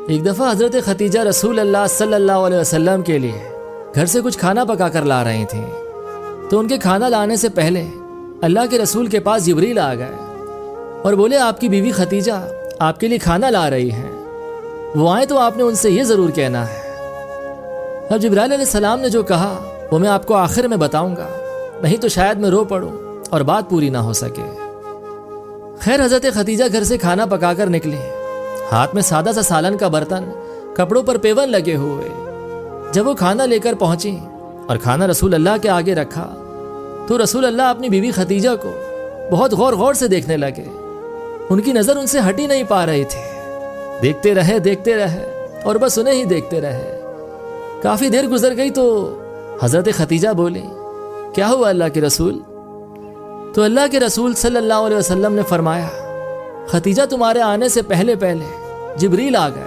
ایک دفعہ حضرت خدیجہ رسول اللہ صلی اللہ علیہ وسلم کے لیے گھر سے کچھ کھانا پکا کر لا رہی تھیں، تو ان کے کھانا لانے سے پہلے اللہ کے رسول کے پاس جبریل آ گئے اور بولے آپ کی بیوی خدیجہ آپ کے لیے کھانا لا رہی ہیں، وہ آئیں تو آپ نے ان سے یہ ضرور کہنا ہے۔ اب جبرائیل علیہ السلام نے جو کہا وہ میں آپ کو آخر میں بتاؤں گا، نہیں تو شاید میں رو پڑوں اور بات پوری نہ ہو سکے۔ خیر حضرت خدیجہ گھر سے کھانا پکا کر نکلی، ہاتھ میں سادہ سا سالن کا برتن، کپڑوں پر پیون لگے ہوئے۔ جب وہ کھانا لے کر پہنچی اور کھانا رسول اللہ کے آگے رکھا تو رسول اللہ اپنی بیوی خدیجہ کو بہت غور سے دیکھنے لگے۔ ان کی نظر ان سے ہٹ ہی نہیں پا رہی تھی، دیکھتے رہے اور بس انہیں ہی دیکھتے رہے۔ کافی دیر گزر گئی تو حضرت خدیجہ بولی کیا ہوا اللہ کے رسول؟ تو اللہ کے رسول صلی اللہ علیہ وسلم نے فرمایا خدیجہ تمہارے آنے سے پہلے جبریل آ گئے